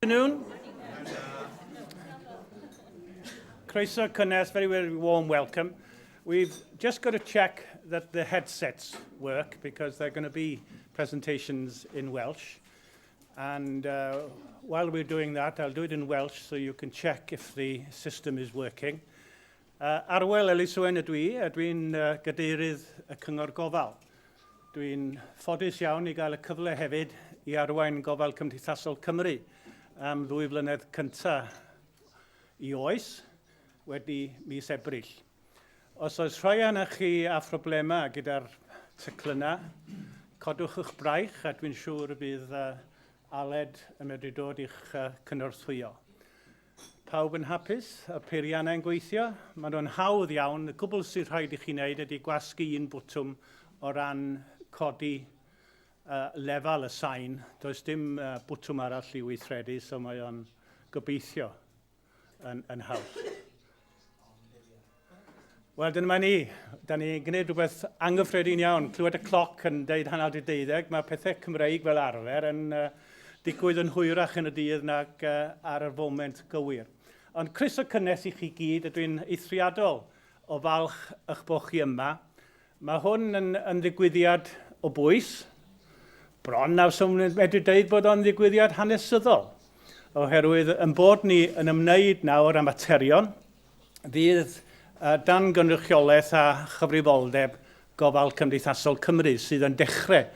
Afternoon. Croeso cynnes, very warm welcome. We've just got to check that the headsets work because they're going to be presentations in Welsh. And while we're doing that, I'll do it in Welsh so you can check if the system is working. Arwel Eliswen ydw i, a dwi'n gadeirydd y Cyngor Gofal. Dwi'n ffodus iawn i gael y cyfle hefyd i arwain Gofal Cymdeithasol Cymru am 2 mlynedd cyntaf i oes wedi mis Ebrill. Os oes rhai yna chi a phroblemau gyda'r teclynnau, codwch eich braich a dwi'n siŵr y bydd Aled yn medru dod i'ch cynorthwyo. Pawb yn hapus, y peiriannau'n gweithio. Mae nhw'n hawdd iawn. Y gwbl sydd rhaid i chi wneud ydy gwasgu un bwtwm o ran codi lefel y sain. Does dim bwtwm arall i weithredu, so mae o'n gobeithio yn hawdd. Wel, dyna ni. Da ni'n gwneud rhywbeth anghyffredin iawn. Clywed y cloc yn deud 12:30. Mae pethau Cymreig fel arfer yn digwydd yn hwyrach yn y dydd nag ar y foment gywir. Ond croeso cynnes i chi gyd, a dwi'n eithriadol o falch eich bod chi yma. Mae hwn yn ddigwyddiad o bwys. Bron nawr sy'n medru dweud bod o'n ddigwyddiad hanesyddol. Oherwydd yn bod ni yn ymwneud nawr â materion, fydd dan gynrychiolaeth a chyfrifoldeb Gofal Cymdeithasol Cymru sydd yn dechrau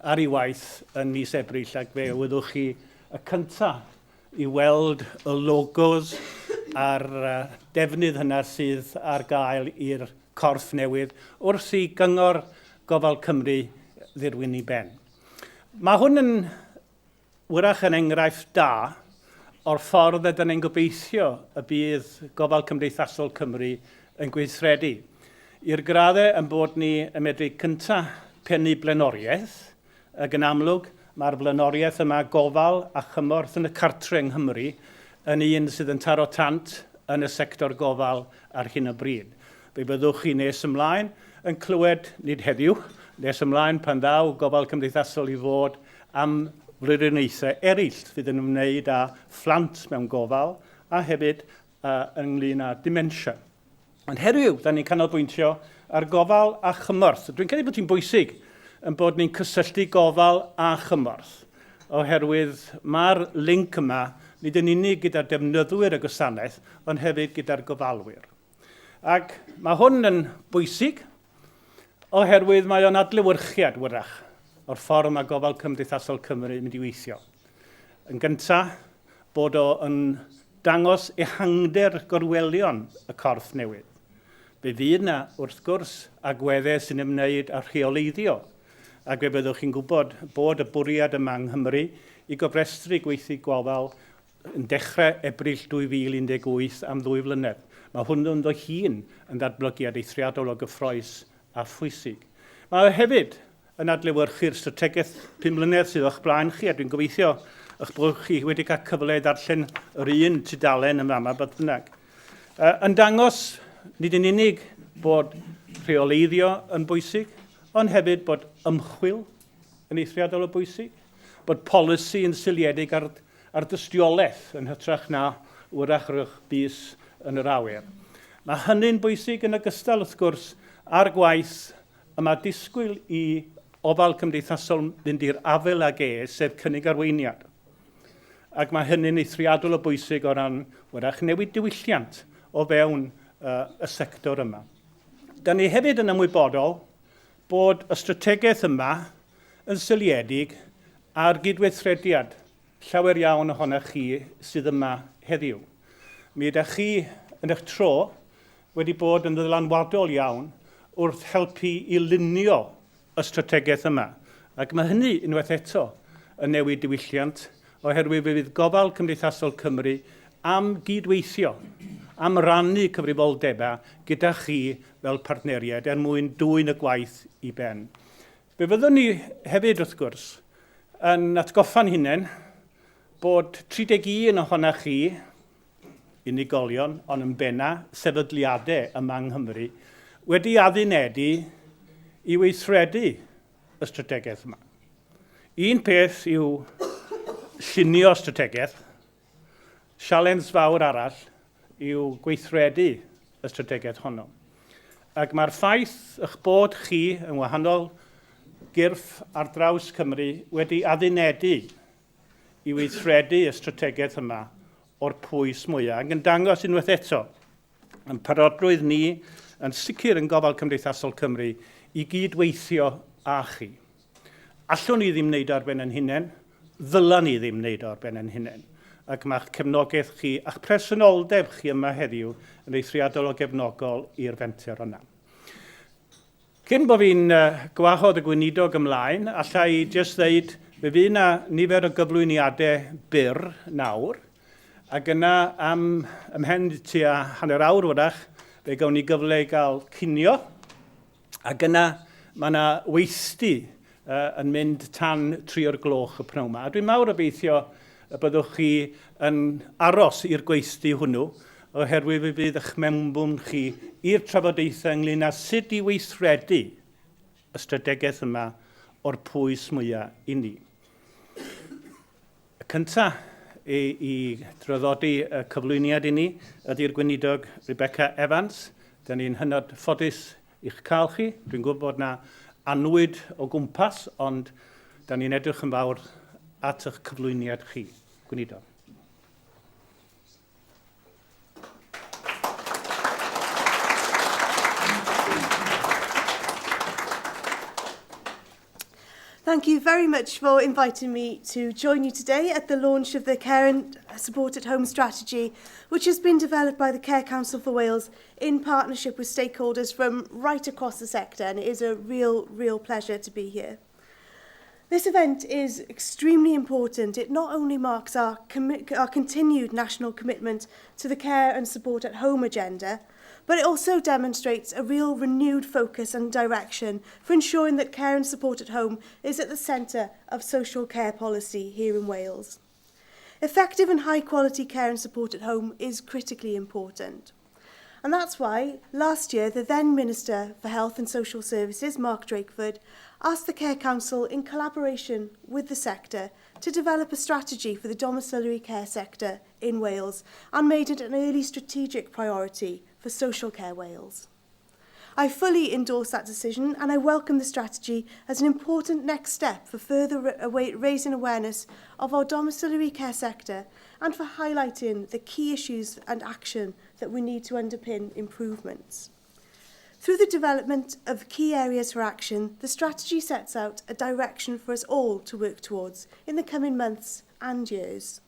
ar ei waith yn mis Ebrill ac fe wyddwch chi y cyntaf i weld y logos a'r defnydd hynna sydd ar gael i'r corff newydd wrth i Gyngor Gofal Cymru ddirwyn i ben. Mae hwn yn wrach yn enghraifft da o'r ffordd ydyn ni'n gobeithio y bydd Gofal Cymdeithasol Cymru yn gweithredu. I'r graddau yn bod ni yn medru cyntaf pennu blaenoriaeth, ac yn amlwg mae'r blaenoriaeth yma gofal a chymorth yn y cartref yng Nghymru yn un sydd yn taro tant yn y sector gofal ar hyn o bryd. Fe byddwch chi nes ymlaen yn clywed, nid heddiw, nes ymlaen pan ddaw Gofal Cymdeithasol i fod am flwyddynweithau eraill fydd yn ymwneud â phlant mewn gofal a hefyd ynglyn â dementia. Ond heddiw, da ni'n canolbwyntio ar gofal a chymorth. Dwi'n credu bod hi'n bwysig yn bod ni'n cysylltu gofal a chymorth, oherwydd mae'r link yma nid yn unig gyda'r defnyddwyr y gwasanaeth, ond hefyd gyda'r gofalwyr. Ac mae hwn yn bwysig, oherwydd mae o'n adlewyrchiad wrach o'r ffordd mae Gofal Cymdeithasol Cymru yn mynd i weithio. Yn gyntaf, bod o'n dangos ehangder gorwelion y corff newydd. Fe fydd yna, wrth gwrs, agweddau sy'n ymwneud â rheoleiddio, ac fe byddwch chi'n gwybod bod y bwriad yma yng Nghymru i gofrestru gweithlu gofal yn dechrau Ebrill 2018 am 2 mlynedd. Mae hwn yn ddod hun yn datblygiad eithriadol o gyffroes a phwysig. Mae hefyd yn adlewyrchu'r strategaeth 5 mlynedd sydd o'ch blaen chi, a dwi'n gobeithio eich bod chi wedi cael cyfle i ddarllen yr un tudalen yma, beth bynnag. Yn dangos nid yn unig bod rheoleiddio yn bwysig, ond hefyd bod ymchwil yn eithriadol o bwysig, bod polisi yn syliedig ar dystiolaeth yn hytrach na wrach r'ych bys yn yr awyr. Mae hynny'n bwysig yn ogystal wrth gwrs ar gwaith yma disgwyl i Ofal Cymdeithasol fynd i'r afel ag sef cynnig arweiniad. Ac mae hynny'n eithriadol o bwysig o ran wrach newid diwylliant o fewn y sector yma. Da ni hefyd yn ymwybodol bod y strategaeth yma yn syliedig ar gydweithrediad llawer iawn ohonoch chi sydd yma heddiw. Mi ydych chi yn eich tro wedi bod yn ddylanwadol iawn wrth helpu i lunio y strategaeth yma. Ac mae hynny unwaith eto yn newid diwylliant oherwydd fydd Gofal Cymdeithasol Cymru am gydweithio, am rannu cyfrifoldebau gyda chi fel partneriaid mwyn dwyn y gwaith i ben. Fe fyddwn ni hefyd wrth gwrs yn atgoffa'n hunain bod 31 ohonoch chi unigolion, ond yn benna sefydliadau yma yng Nghymru wedi addunedi i weithredu y strategaeth yma. Un peth yw llunio strategaeth, sialens fawr arall yw gweithredu y strategaeth honno. Ac mae'r ffaith eich bod chi yn wahanol gyrff ar draws Cymru wedi addunedu i weithredu y strategaeth yma o'r pwys mwyaf, ac yn dangos unwaith eto yn parodrwydd ni yn sicr yn Gofal Cymdeithasol Cymru i gydweithio â chi. Allwn ni ddim wneud ar ben yn hunain, ddylan ni ddim wneud ar ben yn hunain. Ac mae'ch cefnogaeth chi a'ch presenoldeb chi yma heddiw yn eithriadol o gefnogol i'r fenter yna. Cyn bod fi'n gwahodd y Gweinidog ymlaen, allai i jyst ddeud fe fydd yna nifer o gyflwyniadau byr nawr, ac yna am ymhen tua hanner awr wrach, fe gawn ni gyfle i gael cinio, ac yna mae yna weithdy yn mynd tan 3 o'r gloch y pnawn yma. A dwi'n mawr obeithio y byddwch chi yn aros i'r gweithdy hwnnw, oherwydd fe fydd eich mewnbwn chi i'r trafodaethau ynglyn â sut i weithredu y strategaeth yma o'r pwys mwyaf i ni. Y cyntaf i draddodi y cyflwyniad i ni ydy'r Gweinidog Rebecca Evans. Da ni'n hynod ffodus i'ch cael chi. Dwi'n gwybod bod yna anwyd o gwmpas, ond da ni'n edrych yn fawr at eich cyflwyniad chi. Gweinidog. Thank you very much for inviting me to join you today at the launch of the Care and Support at Home strategy, which has been developed by the Care Council for Wales in partnership with stakeholders from right across the sector, and it is a real pleasure to be here. This event is extremely important. It not only marks our continued national commitment to the care and support at home agenda, but it also demonstrates a real renewed focus and direction for ensuring that care and support at home is at the centre of social care policy here in Wales. Effective and high quality care and support at home is critically important. And that's why last year the then Minister for Health and Social Services, Mark Drakeford, asked the Care Council in collaboration with the sector to develop a strategy for the domiciliary care sector in Wales and made it an early strategic priority for Social Care Wales. I fully endorse that decision, and I welcome the strategy as an important next step for further raising awareness of our domiciliary care sector and for highlighting the key issues and action that we need to underpin improvements. Through the development of key areas for action, the strategy sets out a direction for us all to work towards in the coming months and years.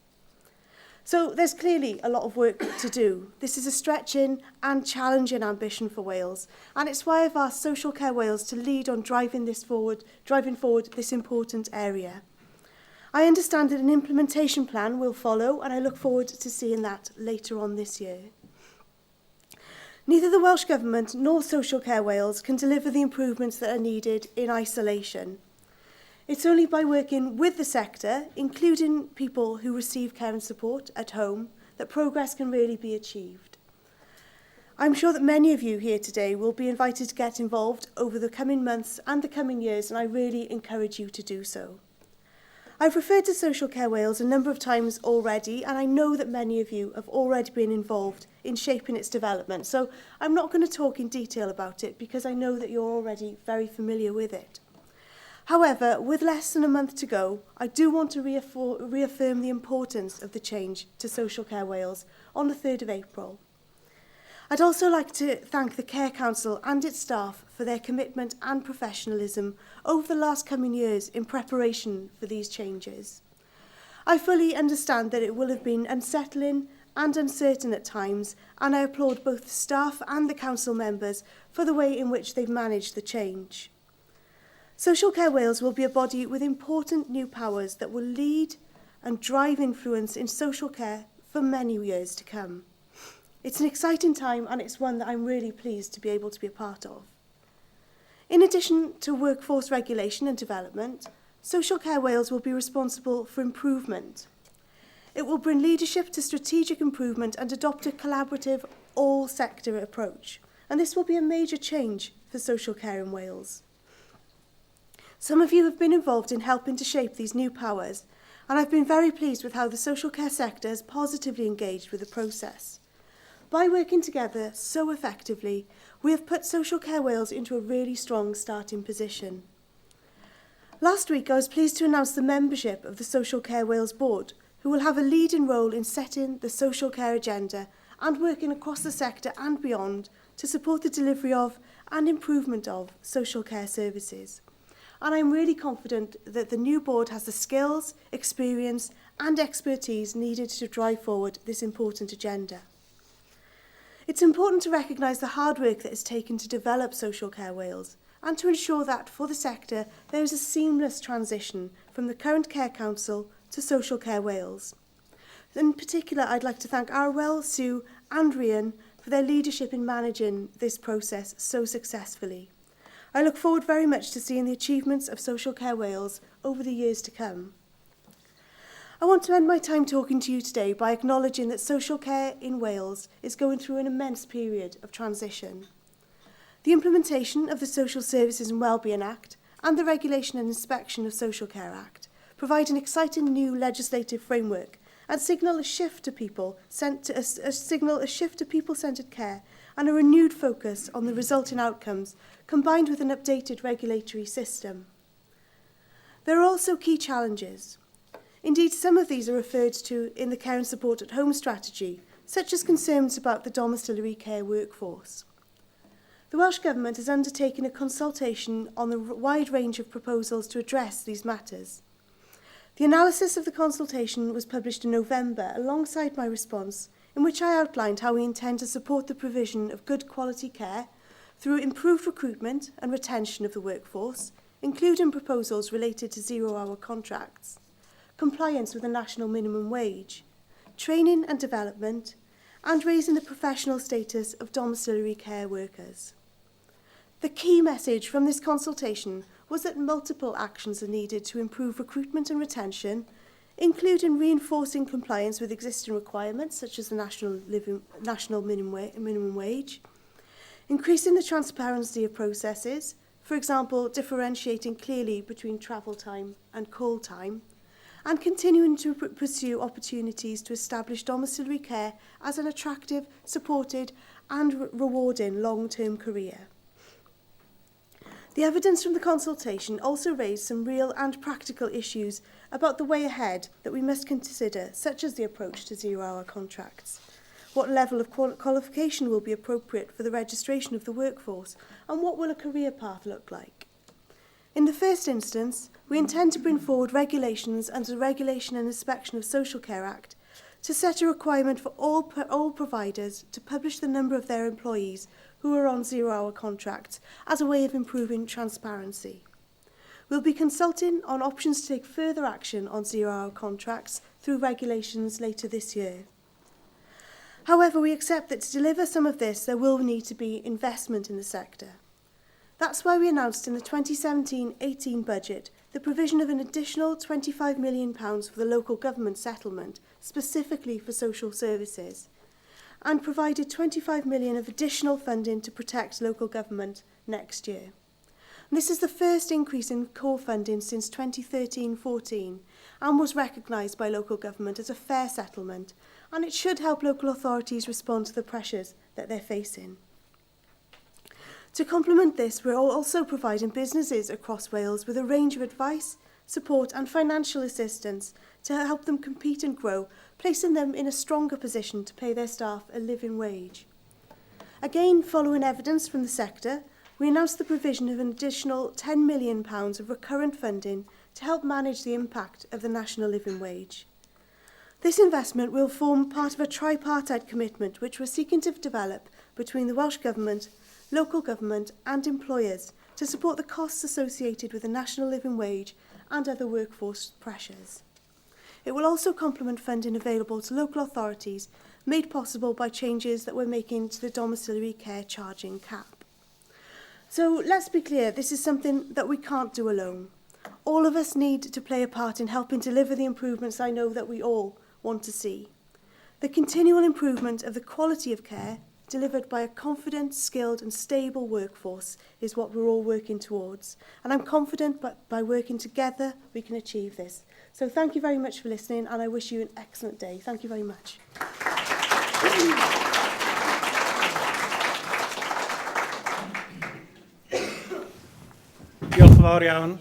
So there's clearly a lot of work to do. This is a stretching and challenging ambition for Wales, and it's why I've asked Social Care Wales to lead on driving forward this important area. I understand that an implementation plan will follow, and I look forward to seeing that later on this year. Neither the Welsh Government nor Social Care Wales can deliver the improvements that are needed in isolation. It's only by working with the sector, including people who receive care and support at home, that progress can really be achieved. I'm sure that many of you here today will be invited to get involved over the coming months and the coming years, and I really encourage you to do so. I've referred to Social Care Wales a number of times already, and I know that many of you have already been involved in shaping its development, so I'm not going to talk in detail about it because I know that you're already very familiar with it. However, with less than a month to go, I do want to reaffirm the importance of the change to Social Care Wales on the 3rd of April. I'd also like to thank the Care Council and its staff for their commitment and professionalism over the last coming years in preparation for these changes. I fully understand that it will have been unsettling and uncertain at times, and I applaud both the staff and the council members for the way in which they've managed the change. Social Care Wales will be a body with important new powers that will lead and drive influence in social care for many years to come. It's an exciting time, and it's one that I'm really pleased to be able to be a part of. In addition to workforce regulation and development, Social Care Wales will be responsible for improvement. It will bring leadership to strategic improvement and adopt a collaborative, all-sector approach. And this will be a major change for social care in Wales. Some of you have been involved in helping to shape these new powers, and I've been very pleased with how the social care sector has positively engaged with the process. By working together so effectively, we have put Social Care Wales into a really strong starting position. Last week, I was pleased to announce the membership of the Social Care Wales Board, who will have a leading role in setting the social care agenda and working across the sector and beyond to support the delivery of and improvement of social care services. And I'm really confident that the new board has the skills, experience and expertise needed to drive forward this important agenda. It's important to recognise the hard work that is taken to develop Social Care Wales and to ensure that, for the sector, there is a seamless transition from the current Care Council to Social Care Wales. In particular, I'd like to thank Arwel, Sue and Rhian for their leadership in managing this process so successfully. I look forward very much to seeing the achievements of Social Care Wales over the years to come. I want to end my time talking to you today by acknowledging that social care in Wales is going through an immense period of transition. The implementation of the Social Services and Wellbeing Act and the Regulation and Inspection of Social Care Act provide an exciting new legislative framework and signal a shift to people-centred care and a renewed focus on the resulting outcomes, combined with an updated regulatory system. There are also key challenges. Indeed, some of these are referred to in the Care and Support at Home strategy, such as concerns about the domiciliary care workforce. The Welsh Government has undertaken a consultation on the wide range of proposals to address these matters. The analysis of the consultation was published in November alongside my response, in which I outlined how we intend to support the provision of good quality care through improved recruitment and retention of the workforce, including proposals related to zero-hour contracts, compliance with the national minimum wage, training and development, and raising the professional status of domiciliary care workers. The key message from this consultation was that multiple actions are needed to improve recruitment and retention, including reinforcing compliance with existing requirements such as the national minimum wage, increasing the transparency of processes, for example, differentiating clearly between travel time and call time, and continuing to pursue opportunities to establish domiciliary care as an attractive, supported and rewarding long-term career. The evidence from the consultation also raised some real and practical issues about the way ahead that we must consider, such as the approach to zero-hour contracts. What level of qualification will be appropriate for the registration of the workforce, and what will a career path look like? In the first instance, we intend to bring forward regulations under the Regulation and Inspection of Social Care Act to set a requirement for all providers to publish the number of their employees who are on zero-hour contracts as a way of improving transparency. We'll be consulting on options to take further action on zero-hour contracts through regulations later this year. However, we accept that to deliver some of this, there will need to be investment in the sector. That's why we announced in the 2017-18 budget the provision of an additional £25 million for the local government settlement, specifically for social services, and provided £25 million of additional funding to protect local government next year. And this is the first increase in core funding since 2013-14 and was recognised by local government as a fair settlement, and it should help local authorities respond to the pressures that they're facing. To complement this, we're also providing businesses across Wales with a range of advice, support and financial assistance to help them compete and grow, placing them in a stronger position to pay their staff a living wage. Again, following evidence from the sector, we announced the provision of an additional £10 million of recurrent funding to help manage the impact of the national living wage. This investment will form part of a tripartite commitment which we're seeking to develop between the Welsh Government, local government and employers to support the costs associated with the national living wage and other workforce pressures. It will also complement funding available to local authorities made possible by changes that we're making to the domiciliary care charging cap. So let's be clear, this is something that we can't do alone. All of us need to play a part in helping deliver the improvements I know that we all want to see. The continual improvement of the quality of care, delivered by a confident, skilled and stable workforce is what we're all working towards. And I'm confident that by working together, we can achieve this. So thank you very much for listening, and I wish you an excellent day. Thank you very much. Diolch yn fawr iawn.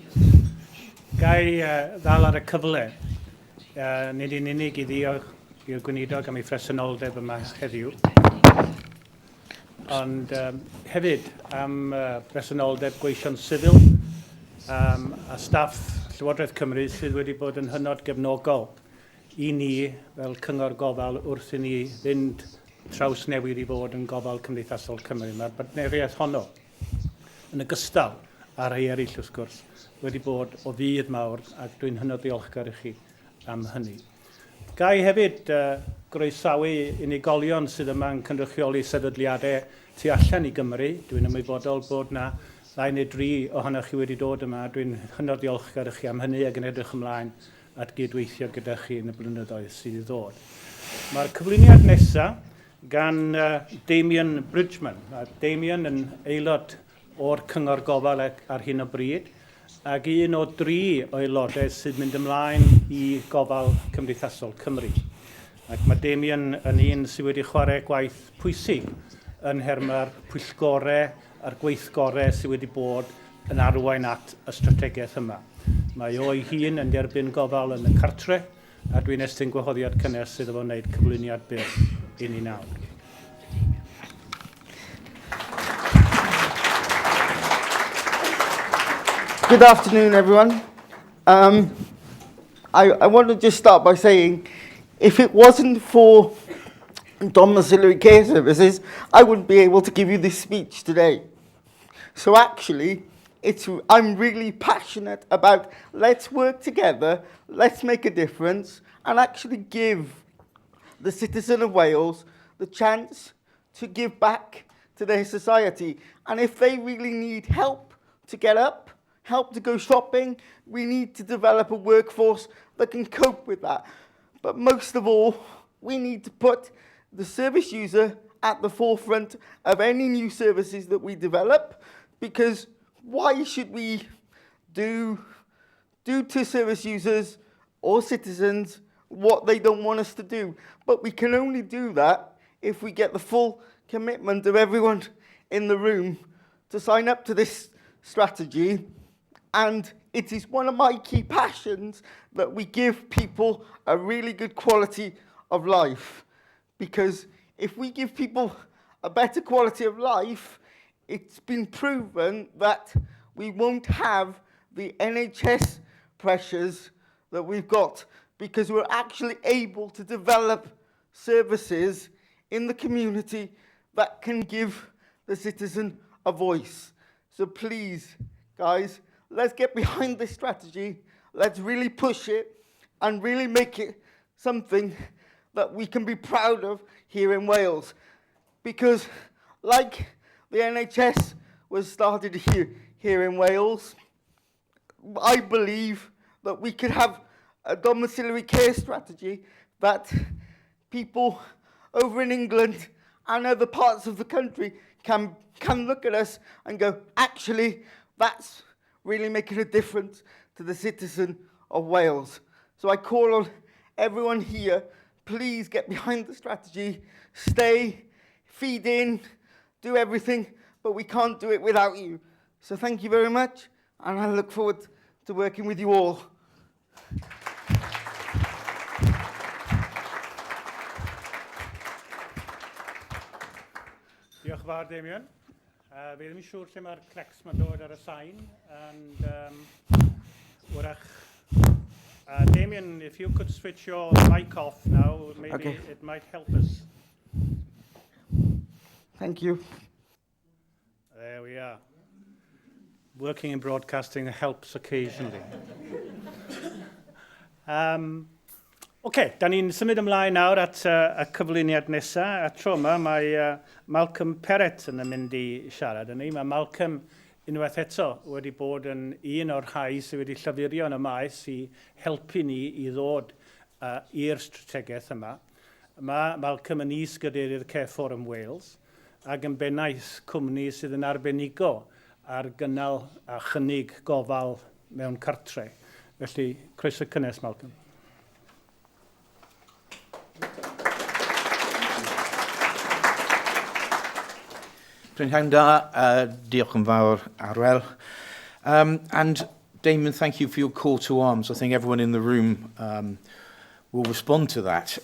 Gai ddal ar y cyfle. Nid yn unig iddi i'r Gweinidog am ei phresenoldeb yma heddiw. Ond hefyd am bresenoldeb gweision sifil a staff Llywodraeth Cymru sydd wedi bod yn hynod gefnogol i ni fel Cyngor Gofal wrth i ni fynd traws newid i fod yn Gofal Cymdeithasol Cymru. Mae'r partneriaeth honno yn ogystal a'r rhai eraill wrth gwrs wedi bod o fydd mawr ac dwi'n hynod ddiolchgar i chi am hynny. Gai hefyd groesawu unigolion sydd yma'n cynrychioli sefydliadau tu allan i Gymru. Dwi'n ymwybodol bod na 2 neu 3 ohonoch chi wedi dod yma. Dwi'n hynod ddiolchgar i chi am hynny ac yn edrych ymlaen at gydweithio gyda chi yn y blynyddoedd sydd i ddod. Mae'r cyflwyniad nesaf gan Damien Bridgman. Mae Damien yn aelod o'r Cyngor Gofal ar hyn o bryd, ac un o 3 o aelodau sydd mynd ymlaen i Gofal Cymdeithasol Cymru. Ac mae Damien yn un sydd wedi chwarae gwaith pwysig yn herma'r pwyllgorau a'r gweithgorau sydd wedi bod yn arwain at y strategaeth yma. Mae o'i hun yn derbyn gofal yn y cartref, a dwi'n estyn gwahoddiad cynnes sydd efo wneud cyflwyniad byr i ni nawr. Good afternoon, everyone. I want to just start by saying, if it wasn't for domiciliary care services, I wouldn't be able to give you this speech today. So actually, I'm really passionate about let's work together, let's make a difference, and actually give the citizen of Wales the chance to give back to their society. And if they really need help to get up, help to go shopping, we need to develop a workforce that can cope with that. But most of all, we need to put the service user at the forefront of any new services that we develop, because why should we do to service users or citizens what they don't want us to do? But we can only do that if we get the full commitment of everyone in the room to sign up to this strategy. And it is one of my key passions that we give people a really good quality of life. Because if we give people a better quality of life, it's been proven that we won't have the NHS pressures that we've got, because we're actually able to develop services in the community that can give the citizen a voice. So please, guys, let's get behind this strategy, let's really push it, and really make it something that we can be proud of here in Wales. Because like the NHS was started here in Wales, I believe that we could have a domiciliary care strategy that people over in England and other parts of the country can look at us and go, actually, that's really making a difference to the citizen of Wales. So I call on everyone here, please get behind the strategy, stay, feed in, do everything, but we can't do it without you. So thank you very much, and I look forward to working with you all. Diolch yn fawr, Damien. Fi ddim yn siŵr lle mae'r clecs mae'n dod ar y sain. Damien, if you could switch your mic off now, maybe okay. It might help us. Thank you. There we are. Working in broadcasting helps occasionally. OK, da ni'n symud ymlaen nawr at y cyflwyniad nesaf. A tro yma, mae Malcolm Perrett yn mynd i siarad yn ni. Mae Malcolm unwaith eto wedi bod yn un o'r rhai sydd wedi llyfurio yn y maes i helpu ni i ddod i'r strategaeth yma. Mae Malcolm yn is-gadeirydd Care Forum Wales, ac yn bennaeth cwmni sydd yn arbenigo ar gynnal a chynnig gofal mewn cartre. Felly, croeso cynnes, Malcolm. Prynhawn da, diolch yn fawr, Arwel. And Damon, thank you for your call to arms. I think everyone in the room will respond to that.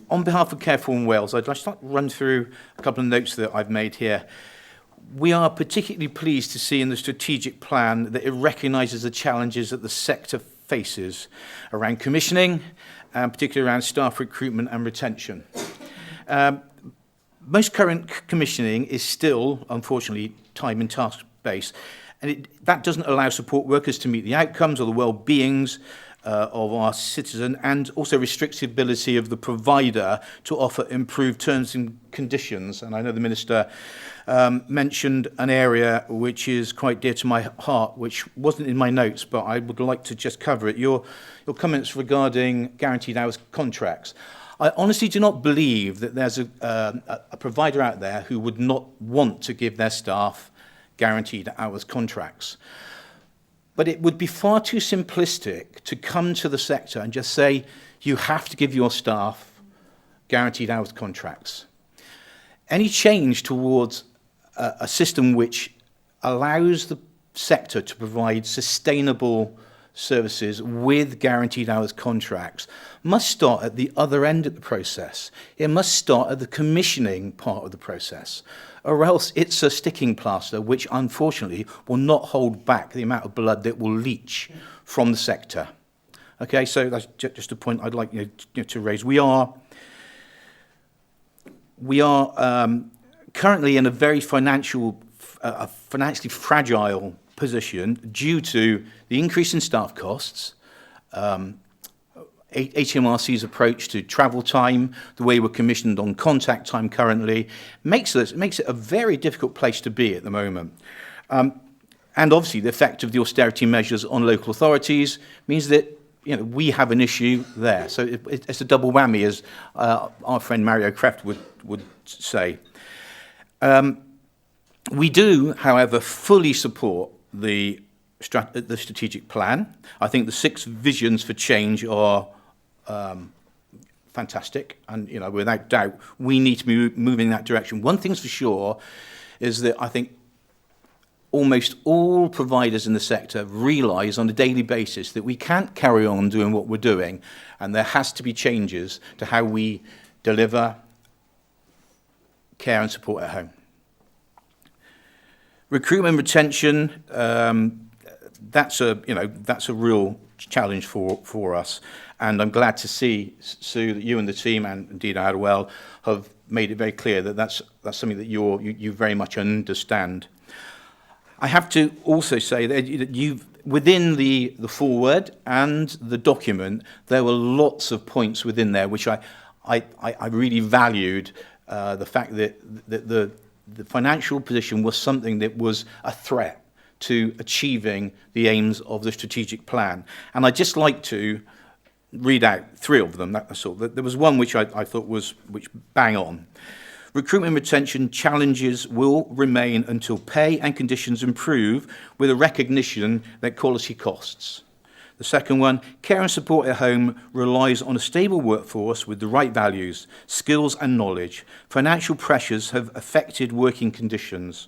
On behalf of Care for Wales, I'd like to run through a couple of notes that I've made here. We are particularly pleased to see in the strategic plan that it recognises the challenges that the sector faces around commissioning, and particularly around staff recruitment and retention. Most current commissioning is still, unfortunately, time and task-based, and that doesn't allow support workers to meet the outcomes or the well-beings of our citizen, and also restricts the ability of the provider to offer improved terms and conditions. And I know the Minister mentioned an area which is quite dear to my heart, which wasn't in my notes, but I would like to just cover it. Your comments regarding guaranteed hours contracts. I honestly do not believe that there's a provider out there who would not want to give their staff guaranteed hours contracts. But it would be far too simplistic to come to the sector and just say, you have to give your staff guaranteed hours contracts. Any change towards a system which allows the sector to provide sustainable services with guaranteed hours contracts must start at the other end of the process. It must start at the commissioning part of the process, or else it's a sticking plaster which unfortunately will not hold back the amount of blood that will leach from the sector. Okay, so that's just a point I'd like to raise. We are currently in a very financially fragile position due to the increase in staff costs, HMRC's approach to travel time, the way we're commissioned on contact time currently, makes it a very difficult place to be at the moment. And obviously the effect of the austerity measures on local authorities means that we have an issue there. So it's a double whammy, as our friend Mario Kreft would say. We do, however, fully support the strategic plan. I think the 6 visions for change are fantastic, and without doubt we need to be moving in that direction. One thing's for sure is that I think almost all providers in the sector realise on a daily basis that we can't carry on doing what we're doing, and there has to be changes to how we deliver care and support at home. Recruitment, retention, that's a real challenge for us, and I'm glad to see, Sue, that you and the team, and indeed Adwell, have made it very clear that that's something that you very much understand. I have to also say that within the foreword and the document, there were lots of points within there which I really valued. The fact that the financial position was something that was a threat to achieving the aims of the strategic plan. And I'd just like to read out 3 of them. That's all. There was one which I thought was bang on. Recruitment retention challenges will remain until pay and conditions improve, with a recognition that quality costs. The second one, care and support at home relies on a stable workforce with the right values, skills and knowledge. Financial pressures have affected working conditions.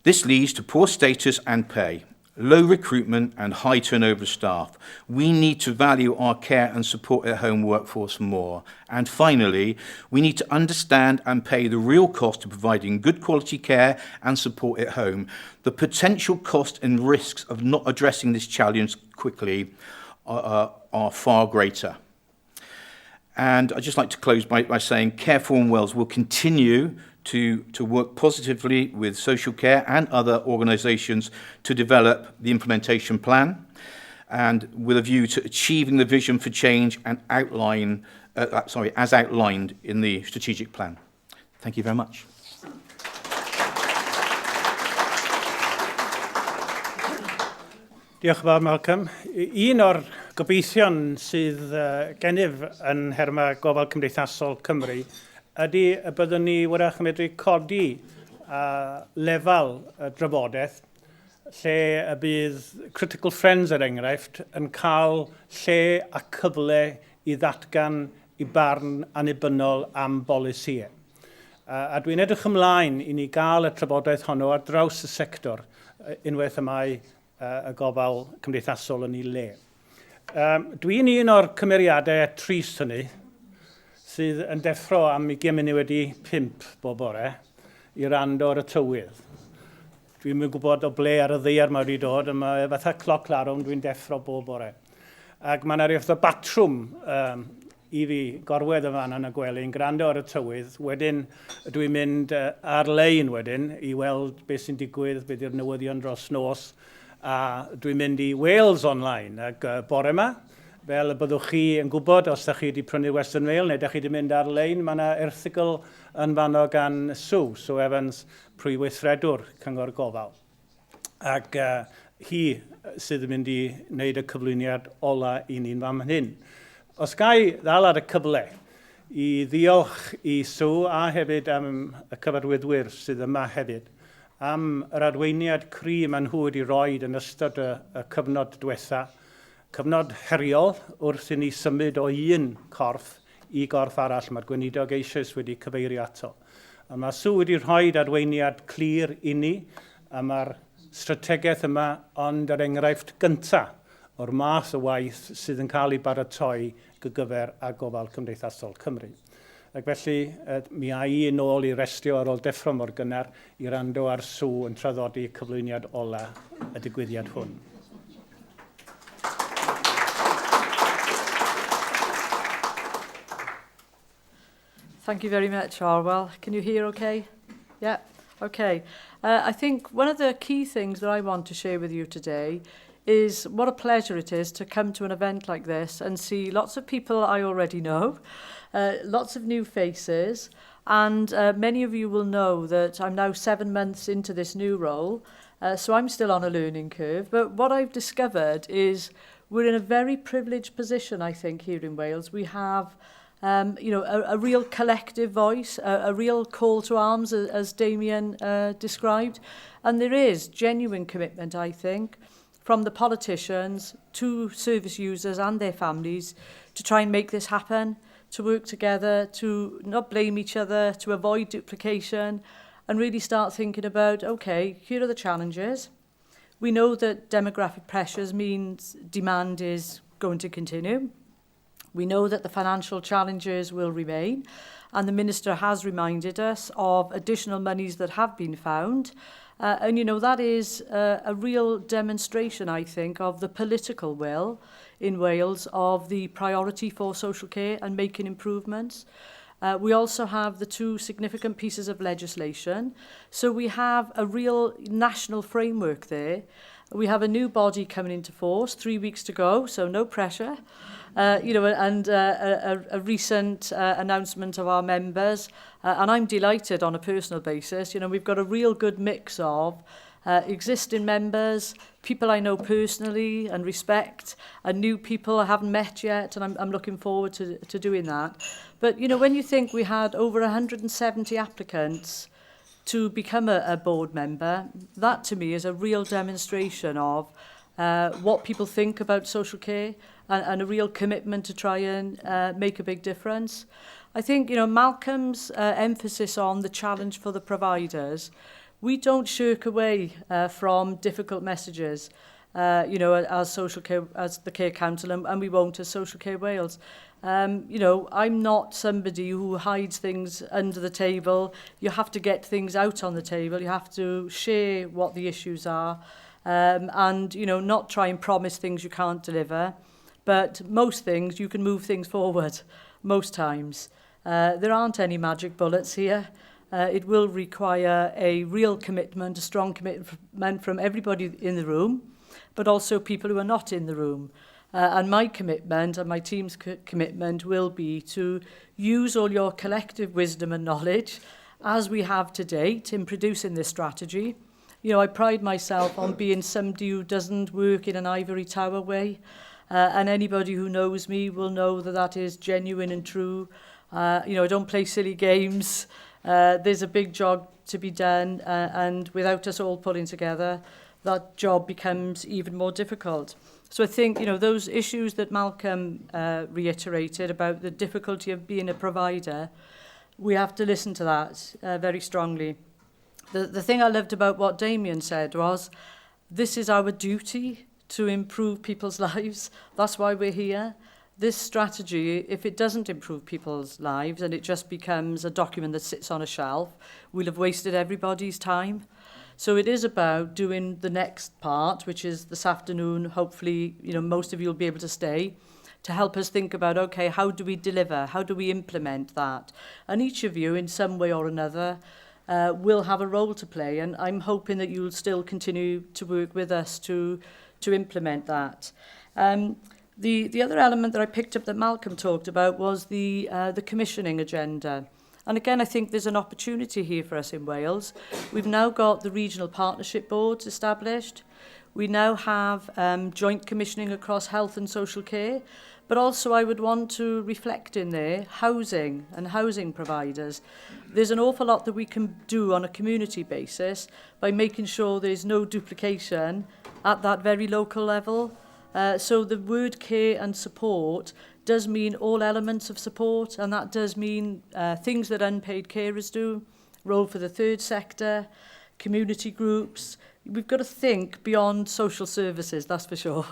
This leads to poor status and pay, low recruitment and high turnover staff. We need to value our care and support at home workforce more. And finally, we need to understand and pay the real cost of providing good quality care and support at home. The potential cost and risks of not addressing this challenge quickly are far greater. And I'd just like to close by saying Care for Wales will continue to work positively with social care and other organisations to develop the implementation plan, and with a view to achieving the vision for change and as outlined in the strategic plan. Thank you very much. Diolch yn fawr, Malcolm. Un o'r gobeithion sydd gennyf yn nherma Gofal Cymdeithasol Cymru ydy y byddwn ni wrach yn medru codi lefel y drafodaeth lle y bydd Critical Friends er enghraifft yn cael lle a cyfle i ddatgan i barn annibynnol am bolisïau. A dwi'n edrych ymlaen i ni gael y trafodaeth honno ar draws y sector unwaith y mae y gofal cymdeithasol yn ei le. Dwi'n un o'r cymeriadau trist hynny sydd yn deffro am 25 bob bore i rando ar y tywydd. Dwi'n mynd gwybod o ble ar y ddaear mae wedi dod, mae fatha cloc larwm dwi'n deffro bob bore. Ac mae yna rhywbeth o batrwm i fi gorwedd y fan yn y gwely, yn gwrando ar y tywydd. Wedyn, dwi'n mynd ar-lein wedyn i weld beth sy'n digwydd, beth yw'r newyddion dros nos. A dwi'n mynd i Wales online. Ac bore yma, fel y byddwch chi yn gwybod, os ydych chi wedi prynu'r Western Mail neu ydych chi wedi mynd ar-lein, mae yna erthigol yn fanno gan Sue Evans, prif-weithredwr Cyngor Gofal. Ac hi sydd yn mynd i wneud y cyflwyniad ola i ni'n fan hyn. Os gai ddal ar y cyfle i ddiolch i Sue a hefyd am y cyfarwyddwyr sydd yma hefyd am yr arweiniad cry maen nhw wedi rhoi yn ystod y cyfnod diwetha, cyfnod heriol wrth i ni symud o un corff i gorff arall. Mae'r Gweinidog eisoes wedi cyfeirio ato. A mae Sue wedi rhoi arweiniad clir i ni a mae'r strategaeth yma ond yr enghraifft gyntaf o'r math o waith sydd yn cael ei baratoi gyfer a gofal Cymdeithasol Cymru. Ac felly, mi a i yn ôl i restio ar ôl deffro mor gynnar i rando ar Sue yn traddodi cyflwyniad ola y digwyddiad hwn. Thank you very much, Arwell. Can you hear okay? Yeah, okay. I think one of the key things that I want to share with you today is what a pleasure it is to come to an event like this and see lots of people I already know, lots of new faces, and many of you will know that I'm now 7 months into this new role, so I'm still on a learning curve. But what I've discovered is we're in a very privileged position, I think, here in Wales. We have a real collective voice, a real call to arms, as Damien described, and there is genuine commitment, I think, from the politicians to service users and their families to try and make this happen, to work together, to not blame each other, to avoid duplication, and really start thinking about, okay, here are the challenges. We know that demographic pressures means demand is going to continue. We know that the financial challenges will remain, and the Minister has reminded us of additional monies that have been found. And, you know, that is a real demonstration, I think, of the political will in Wales of the priority for social care and making improvements. We also have the 2 significant pieces of legislation. So we have a real national framework there. We have a new body coming into force, 3 weeks to go, so no pressure. And a recent announcement of our members. And I'm delighted on a personal basis. You know, we've got a real good mix of existing members, people I know personally and respect, and new people I haven't met yet, and I'm looking forward to doing that. But, you know, when you think we had over 170 applicants to become a board member, that to me is a real demonstration of what people think about social care and a real commitment to try and make a big difference. I think, you know, Malcolm's emphasis on the challenge for the providers, we don't shirk away from difficult messages, as social care, as the Care Council, and we won't as Social Care Wales. I'm not somebody who hides things under the table. You have to get things out on the table. You have to share what the issues are, and, you know, not try and promise things you can't deliver. But most things, you can move things forward, most times. There aren't any magic bullets here. It will require a real commitment, a strong commitment from everybody in the room, but also people who are not in the room. And my commitment and my team's commitment will be to use all your collective wisdom and knowledge, as we have to date, in producing this strategy. You know, I pride myself on being somebody who doesn't work in an ivory tower way. And anybody who knows me will know that that is genuine and true. I don't play silly games. There's a big job to be done, and without us all pulling together, that job becomes even more difficult. So I think, those issues that Malcolm reiterated about the difficulty of being a provider, we have to listen to that very strongly. The thing I loved about what Damien said was, this is our duty to improve people's lives. That's why we're here. This strategy, if it doesn't improve people's lives and it just becomes a document that sits on a shelf, we'll have wasted everybody's time. So it is about doing the next part, which is this afternoon. Hopefully, most of you will be able to stay to help us think about, okay, how do we deliver? How do we implement that? And each of you, in some way or another, will have a role to play. And I'm hoping that you'll still continue to work with us to implement that. The other element that I picked up that Malcolm talked about was the commissioning agenda. And again, I think there's an opportunity here for us in Wales. We've now got the regional partnership boards established. We now have joint commissioning across health and social care. But also I would want to reflect in there housing and housing providers. There's an awful lot that we can do on a community basis by making sure there's no duplication at that very local level. So the word care and support does mean all elements of support, and that does mean things that unpaid carers do, role for the third sector, community groups. We've got to think beyond social services, that's for sure.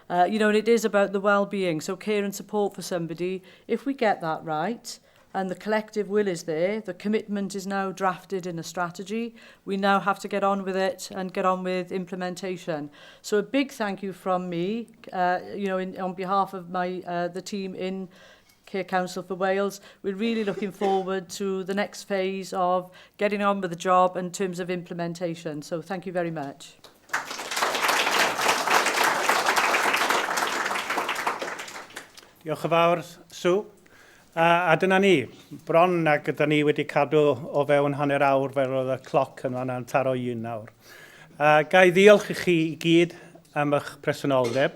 And it is about the well-being, so care and support for somebody. If we get that right, and the collective will is there, the commitment is now drafted in a strategy, we now have to get on with it and get on with implementation. So a big thank you from me, on behalf of the team in Care Council for Wales. We're really looking forward to the next phase of getting on with the job in terms of implementation. So thank you very much. Diolch yn fawr, Sue. A dyna ni, bron ac ydyn ni wedi cadw o fewn hanner awr fel oedd y cloc yn fanna'n taro 1 awr. Ga i ddiolch i chi i gyd am eich presenoldeb.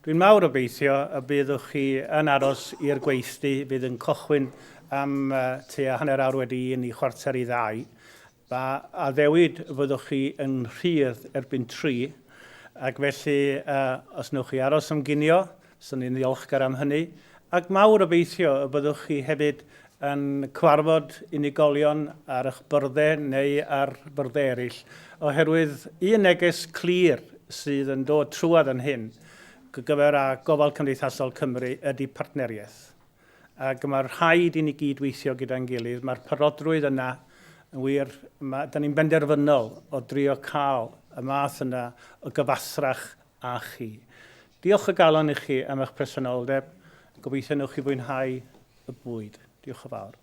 Dwi'n mawr obeithio y byddwch chi yn aros i'r gweithdy fydd yn cychwyn am tua hanner awr wedi 1 i 1:45. A ddewid fyddwch chi yn rhydd erbyn 3. Ac felly, os newch chi aros am ginio, sy'n ni'n ddiolchgar am hynny. Ac mawr obeithio y byddwch chi hefyd yn cyfarfod unigolion ar eich byrddau neu ar byrddau eraill, oherwydd un neges clir sydd yn dod trwad yn hyn, gyfer a Gofal Cymdeithasol Cymru ydy partneriaeth. Ac mae'r rhaid i ni gydweithio gyda'n gilydd. Mae'r parodrwydd yna yn wir, da ni'n benderfynol o drio cael y math yna o gyfasrach â chi. Diolch o galon i chi am eich presenoldeb. Gobeithio newch chi fwynhau y bwyd. Diolch yn fawr.